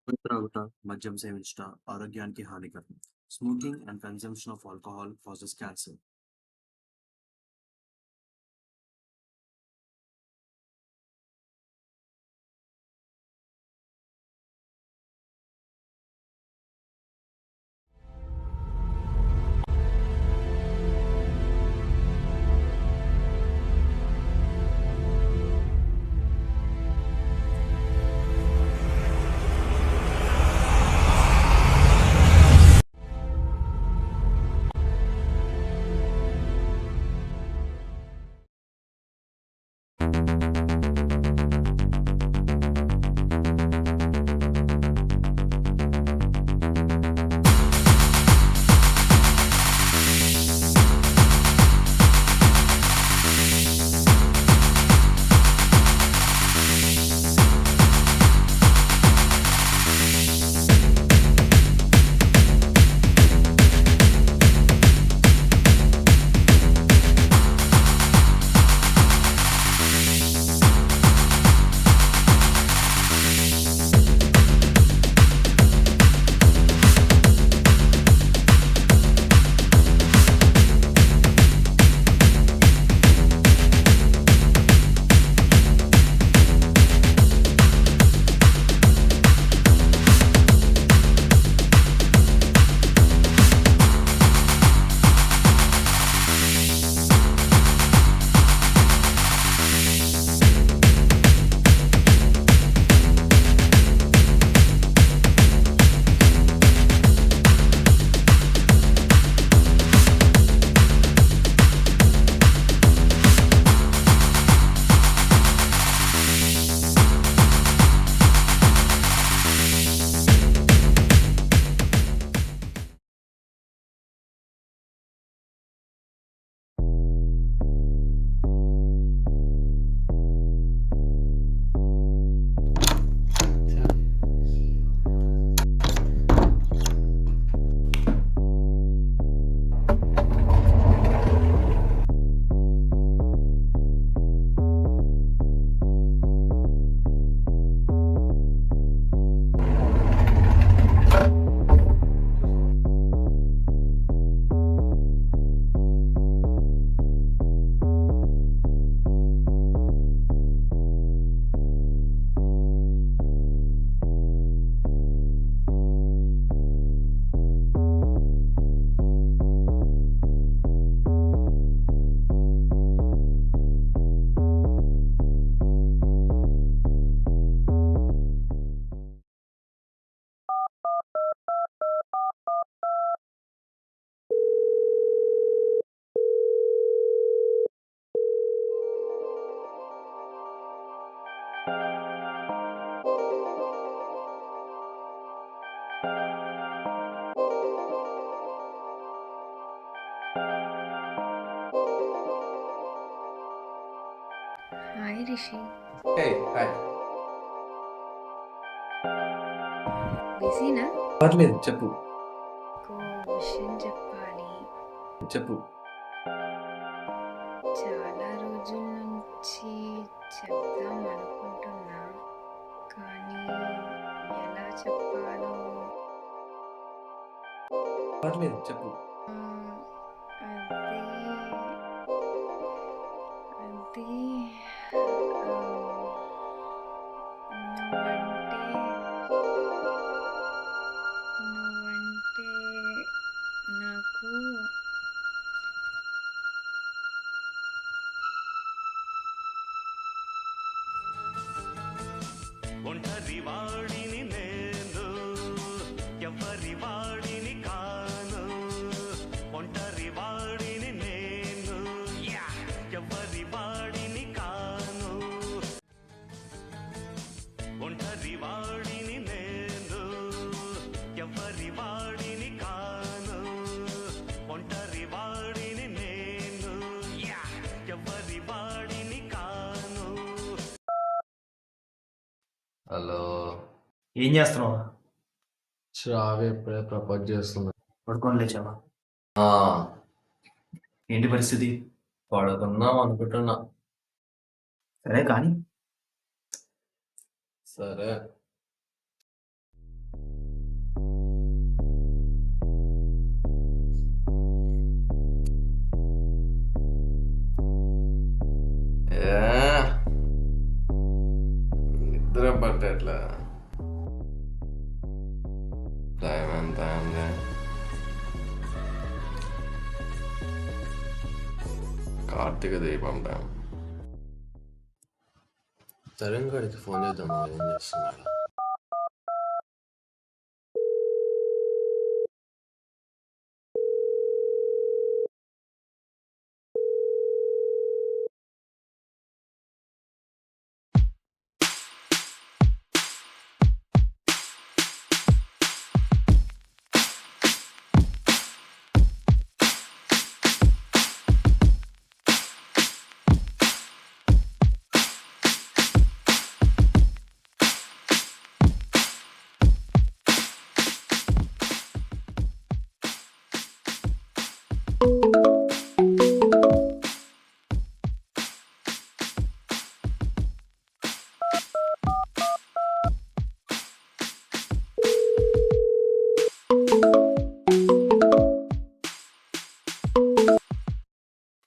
త్రాగుట, మద్యం సేవించుట ఆరోగ్యానికి హానికరం. Smoking and consumption of alcohol causes cancer. Hi Rishi. Hey hi. బిజీనా? పర్లేదు చెప్పు. విషయం చెప్పాలి. చెప్పు. చాలా రోజుల నుంచి చెప్దాం అనుకుంటున్నా, కానీ ఎలా చెప్పాలో. పర్లేదు చెప్పు. అది అది నువ్వంటే నాకు ఒంటరి వాడిని నేను, ఎవరి వాడిని కాను. ఒంటరి వాడిని నేను, ఎవరి వాడిని కాను. ఒంటరి వాడిని నేను, ఎవరి వాడిని కాను. ఒంటరి వాడిని నేను, ఎవరి వాడిని కాను. హలో. ఏం చేస్తున్నావు? శ్రావ్య ఎప్పుడే ప్రపోజ్ చేస్తున్నా. పడుకొని లేచావా? ఆ, ఏంటి పరిస్థితి? పడుకుందాం అనుకుంటున్నా. సరే కానీ సరే. పట్టట్లే టైం ఎంత అయింది? కార్తీక దీపం టైం. తరుణ్ గడికి ఫోన్ చేద్దాము, ఏం చేస్తున్నాడు?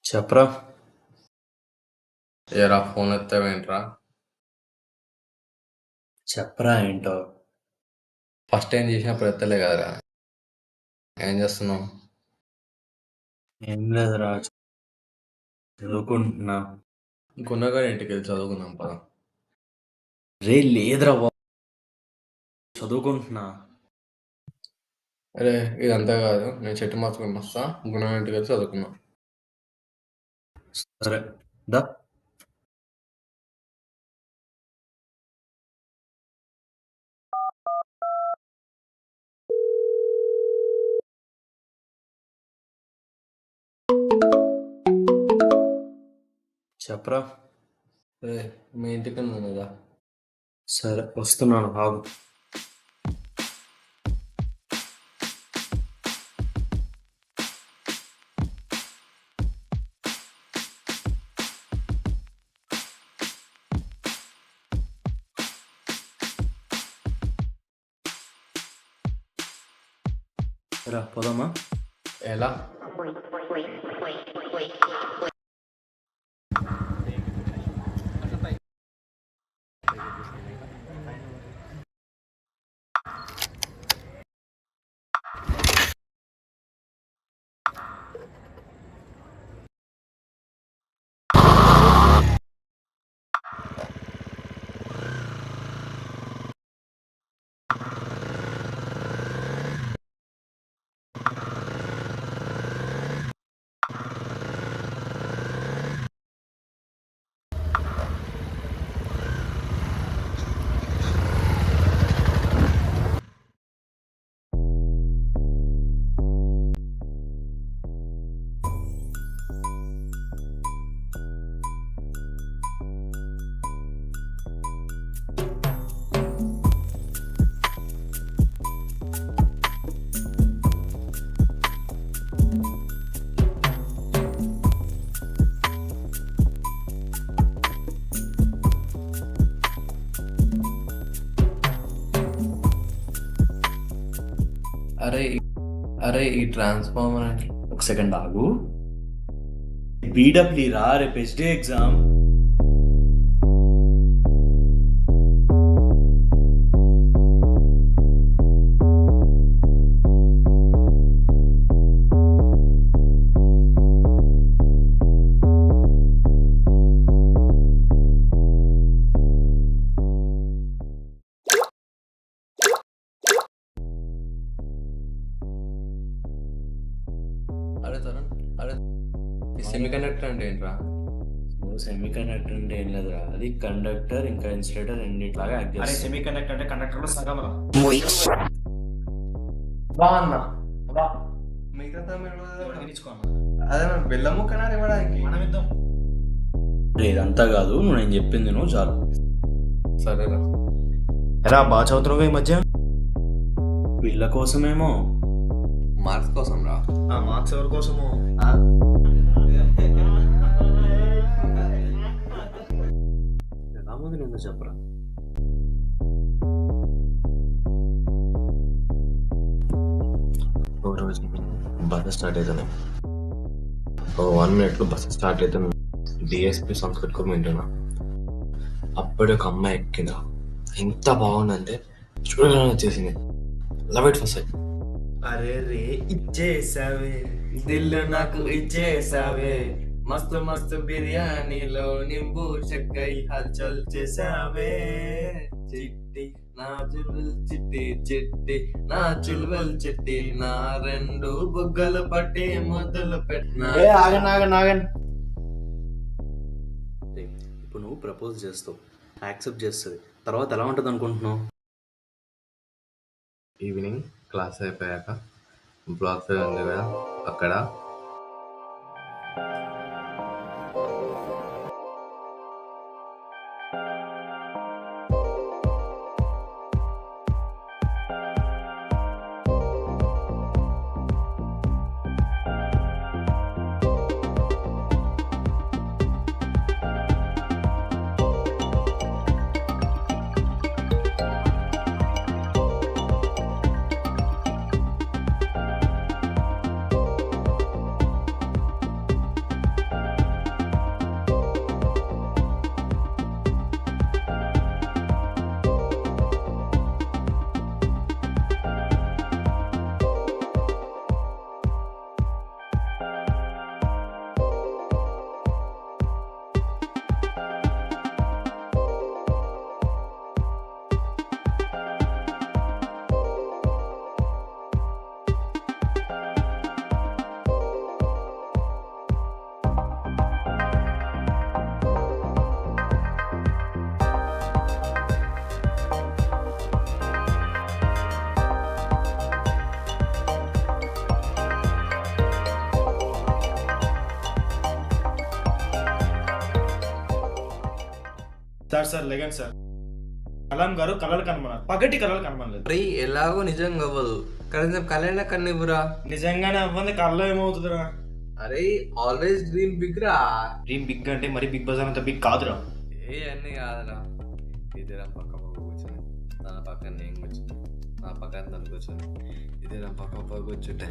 చెప్పరా. ఏరా ఫోన్ ఎత్తావేంట్రా? చెప్పరా ఏంటో. ఫస్ట్ టైం చేసినప్పుడు ఎత్తలే కదరా. ఏం చేస్తున్నావు? ఏం లేదురా, చదువుకుంటున్నా. గున్నగారి ఇంటికి వెళ్ళి చదువుకుందాం పద. రే లేదురా, చదువుకుంటున్నా. అరే ఇదంతా కాదు, నేను చెట్టు మార్చుకుని వస్తా, గున్నగారి ఇంటికి వెళ్ళి చదువుకున్నా. సరే దా. చెప్పరా. మీ ఇంటికి కదా. సరే వస్తున్నాను, ఆగు. రా పోదామా? ఎలా? అరే ఈ ట్రాన్స్ఫార్మర్ అంటే ఒక సెకండ్ ఆగు. బీడబ్ల్యూ రా, రేపు హెచ్డే ఎగ్జామ్. అరే తరుణ్, అరే ఈ సెమీ కండక్టర్ అంటే ఏంట్రా? సెమీ కండక్టర్ అంటే ఏం లేదురా, అది కండక్టర్ ఇంకా ఇన్సులేటర్ రెండిట్లాగా యాక్ట్ అరే చేస్తుంది. సెమీ కండక్టర్ అంటే కండక్టర్ లో సగం రా. బా అన్న బా, మిగతా అదే బెల్లము కన్నారు ఇవ్వడానికి. మనం ఇద్దాం. రే ఇదంతా కాదు, నువ్వు నేను చెప్పింది నువ్వు చాలు. సరేరా. ఎలా బాగా చదువుతున్నావు ఈ మధ్య? వీళ్ళ కోసమేమో. మార్క్స్ కోసం రా. ఆ మార్క్స్ ఎవరి కోసము? ఎలా ముందు నువ్వు చెప్పరా. ఒక రోజు బస్సు స్టార్ట్ అవుతుంది. ఒక 1 minute బస్సు స్టార్ట్ అవుతుంది. డిఎస్పీ సాంగ్స్ పెట్టుకొని వింటున్నా. అప్పుడే ఒక అమ్మాయి ఎక్కిందా. ఎంత బాగుందంటే చూడగానే వచ్చేసింది. Love it first sight. అరే రే ఇచ్చేసావే దిల్లు నాకు ఇచ్చేసావే మస్తు మస్తు బిర్యానీలో నింబు చెక్కై హల్చల్ చేసావే చిట్టి నా చుల్వల్ చిట్టి చిట్టి నా చుల్వల్ చిట్టి నా రెండు బుగ్గలు పట్టి మొదలు పెట్టిన. ఆగండి ఇప్పుడు నువ్వు ప్రపోజ్ చేస్తావు, యాక్సెప్ట్ చేస్తుంది, తర్వాత ఎలా ఉంటుంది అనుకుంటున్నావు? ఈవినింగ్ క్లాస్ అయిపోయాక బ్లాక్ ఫెయిర్ ఉంది కదా, అక్కడ సార్ లెగండి సార్. కలాం గారు కలలు కనమన్నారు, పగటి కలలు కనమనలేదు. మరి ఎలాగో నిజంగా అవ్వదు, కనీసం కలైనా కన్నివ్వరా. నిజంగానే అవ్వంది కళ్ళలో ఏమవుతుందిరా? అరే ఆల్వేస్ డ్రీమ్ బిగ్ రా. డ్రీమ్ బిగ్ అంటే మరి బిగ్ బజార్ అంత బిగ్ కాదురా. ఏ అన్నీ కాదురా. ఇద్దరం పక్క కూర్చొని, తన పక్కన నేను కూర్చొని, నా పక్కన తను కూర్చొని, ఇద్దరం పక్క కూర్చుంటే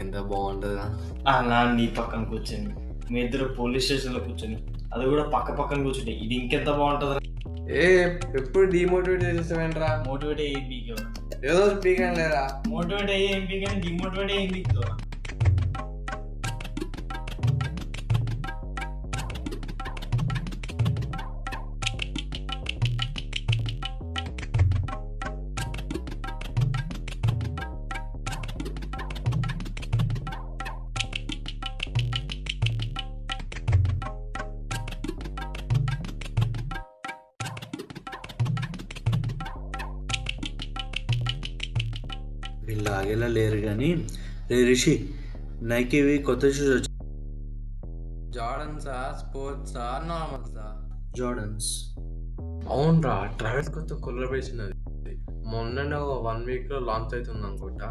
ఎంత బాగుంటుందా. అలా నీ పక్కన కూర్చొని, మీ ఇద్దరు పోలీస్ స్టేషన్లో కూర్చొని, అది కూడా పక్కన కూర్చుంటే ఇది ఇంకెంత బాగుంటుందిరా. ఏ ఎప్పుడు డిమోటివేట్ చేసేసావేంట్రా. మోటివేట్ అయ్యి బీక్ ఏదో స్పీక్ అని లేరా. మోటివేట్ అయ్యి ఏం బీక్ అని డిమోటివేట్ అయ్యి బీక్. వీళ్ళు ఆగేలా లేరు కానీ, రే రిషి, నైకివి కొత్త షూస్ వచ్చి జార్డన్సా, స్పోర్ట్సా, నార్మల్సా? జార్డన్స్. అవునరా, ట్రావెల్స్ కొత్త కొలబరేషన్ అది. మొన్ననే ఒక 1 వీక్లో లాంచ్ అవుతుంది అనుకుంటా.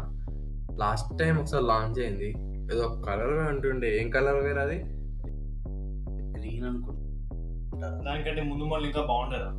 లాస్ట్ టైం ఒకసారి లాంచ్ అయింది, ఏదో కలర్ అంటుండే. ఏం కలర్ వేరు అది? గ్రీన్ అనుకుంటా. దానికంటే ముందు మళ్ళీ ఇంకా బాగుండేదా?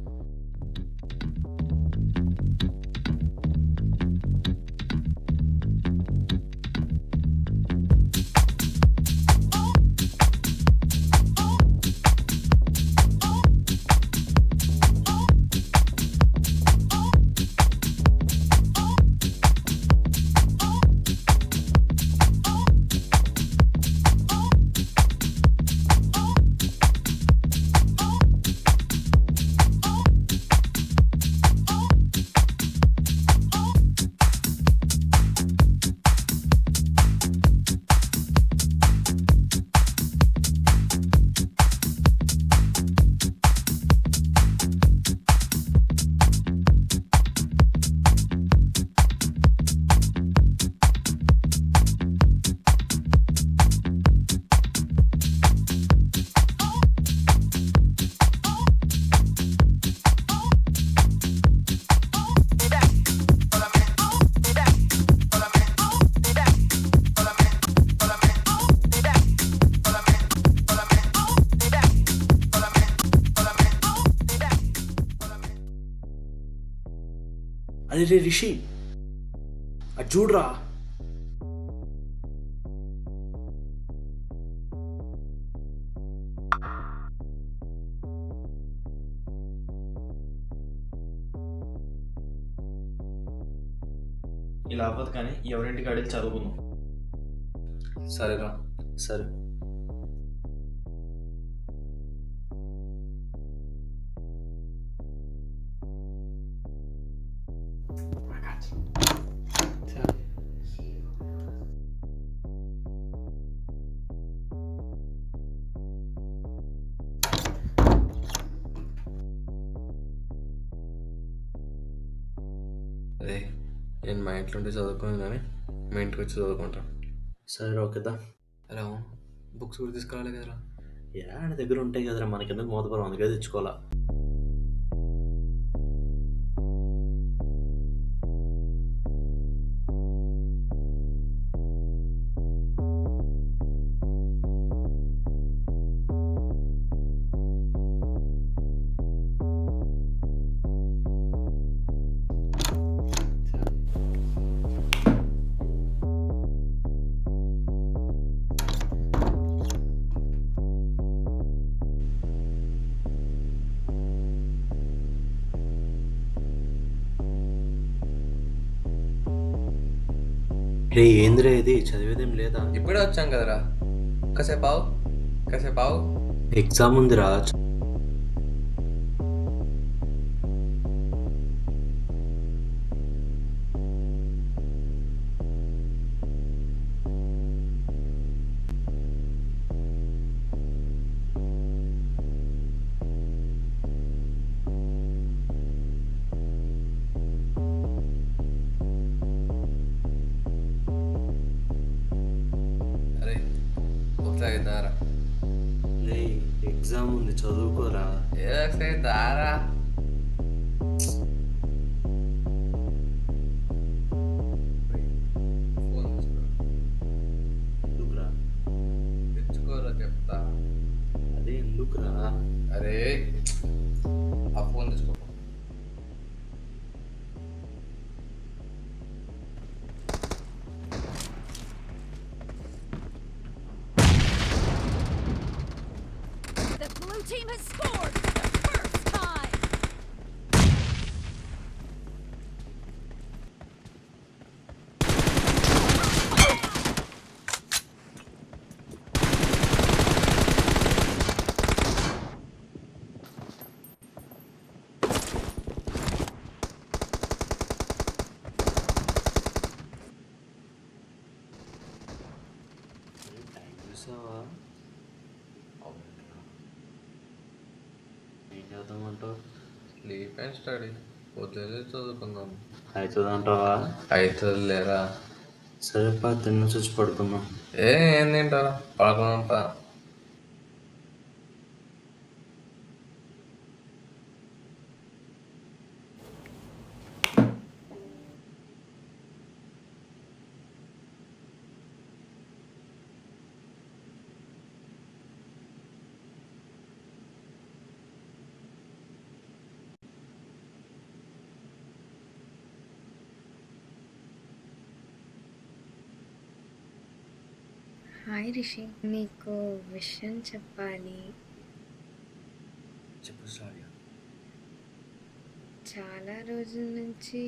అరే రే రిషి, అది చూడరా. ఇలా అవ్వదు, కానీ ఎవరింటికి అడిగి చదువుకుందాం. సరేరా. సరే. అదే నేను మా ఇంట్లో ఉంటే చదువుకోను కానీ మా ఇంటికి వచ్చి చదువుకుంటాను. సరే ఓకేదా. అరే అవును, బుక్స్ కూడా తీసుకురావాలి కదరా. ఆయన దగ్గర ఉంటాయి కదరా, మనకెందుకు మోతపరం, అందుకే తెచ్చుకోవాలా. రే ఏంద్రా ఇది, చదివేదేం లేదా? ఇప్పుడే వచ్చాం కదరా, కాసేపు ఆవు, కాసేపు ఆవు. ఎగ్జామ్ ఉందిరా. అరే ఒకసారి దారా, రే ఎగ్జామ్ ఉంది, చదువుకోరా. ఏదో ఒకసారి దారా. ఫోన్ తెచ్చుకో, ఎందుకురా? తెచ్చుకోరా చెప్తా. అదే ఎందుకురా? అరే ఆ ఫోన్ తెచ్చుకో. The blue team has scored for the first time! Time చూసావా? ఏం చేద్దామంటావు? స్లీప్ అండ్ స్టడీ, పొద్దున్నే చదువుకుందాం. అవుతుందంటావా? అవుతుంది లేరా. సరేపా, తిన్న చూసి పడుకుందాం. ఏం తింటారా, పడుకున్నాంపా. హాయ్ రిషి, నీకు విషయం చెప్పాలి. చెప్పు శ్రావ్య. చాలా రోజుల నుంచి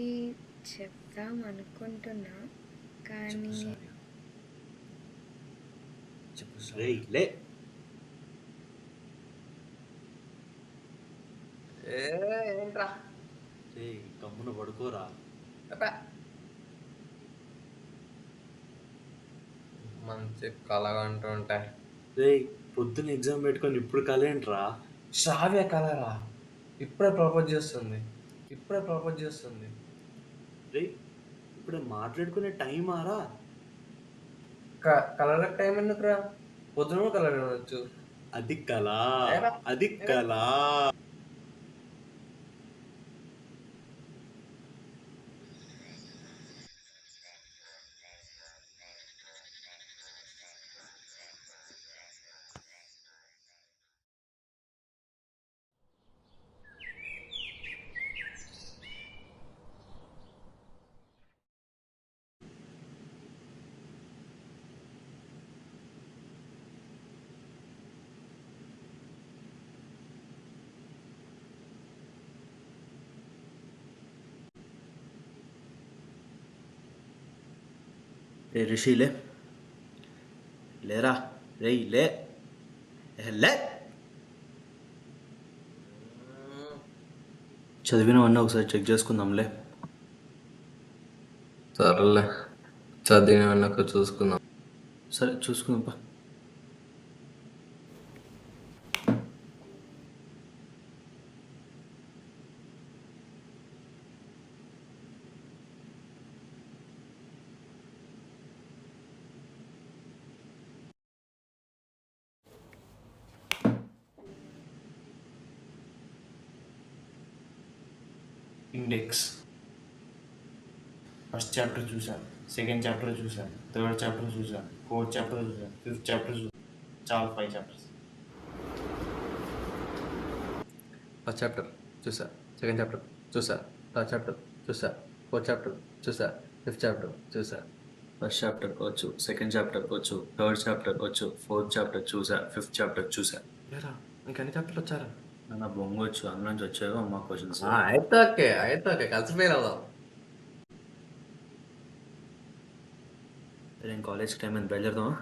చెప్దాం అనుకుంటున్నా, కానీ రేయ్ లే. ఏంట్రా, రేయ్ గమ్మున పడుకోరా. మంచి కలగంటూ ఉంటాయి. రేయ్ పొద్దున్న ఎగ్జామ్ పెట్టుకొని ఇప్పుడు కలేంట్రా? శ్రావ్య కలరా, ఇప్పుడే ప్రపోజ్ చేస్తుంది, ఇప్పుడే ప్రపోజ్ చేస్తుంది. రేయ్ ఇప్పుడు మాట్లాడుకునే టైం ఆరా? కలర్ టైం ఎందుకురా, పొద్దున కలర్ ఉండొచ్చు. అది కళ, ఏరా? అది కళ. రే రిషి లే, లేరా రే లే, లే. చదివినవన్నీ ఒకసారి చెక్ చేసుకుందాంలే. సరేలే, చదివినాక చూసుకుందాం. సరే చూసుకుందాంపా. ఇండెక్స్ ఫస్ట్ చాప్టర్ చూసాను, సెకండ్ చాప్టర్ చూసాను, థర్డ్ చాప్టర్ చూసాను, ఫోర్త్ చాప్టర్ చూసాను, ఫిఫ్త్ చాప్టర్ చూసాను. చాలా 5 చాప్టర్స్. ఫస్ట్ చాప్టర్ చూసా, సెకండ్ చాప్టర్ చూసా, థర్డ్ చాప్టర్ చూసా, ఫోర్త్ చాప్టర్ చూసా, ఫిఫ్త్ చాప్టర్ చూసా. ఫస్ట్ చాప్టర్ వచ్చు, సెకండ్ చాప్టర్ వచ్చు, థర్డ్ చాప్టర్ వచ్చు, ఫోర్త్ చాప్టర్ చూసా, ఫిఫ్త్ చాప్టర్ చూసా. లేరా మీకు అన్ని చాప్టర్లు వచ్చారా? నా బొంగు వచ్చు, అందులో నుంచి వచ్చాయో అమ్మ క్వశ్చన్స్. అయితే ఓకే కలిసిపోయి అవుదాం. నేను కాలేజ్కి టైం అని బయలుదేరదామా?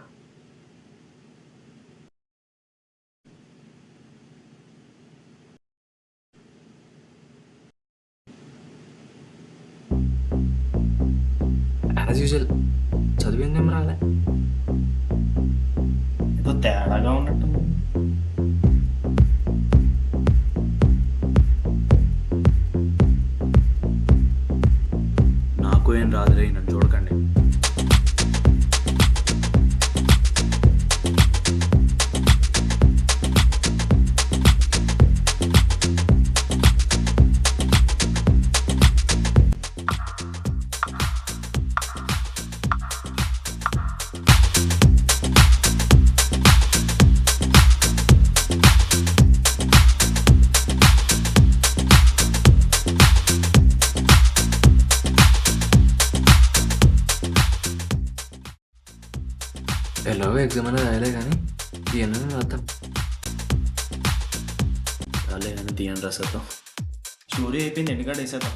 యాజ్ యూజువల్ చదివిందేం రాలే. ఏదో తేడాగా ఉన్నట్టు. నాకు ఏం రాదురే, నన్ను చూడకండి. ఎలాగో ఎగ్జామ్ అనేది రాయలే కానీ ఇవన్నీ రాద్దాం. రాలే కానీ తీయని రాసేద్దాం. స్టోరీ అయిపోయింది, ఎందుకంటే వేసేద్దాం.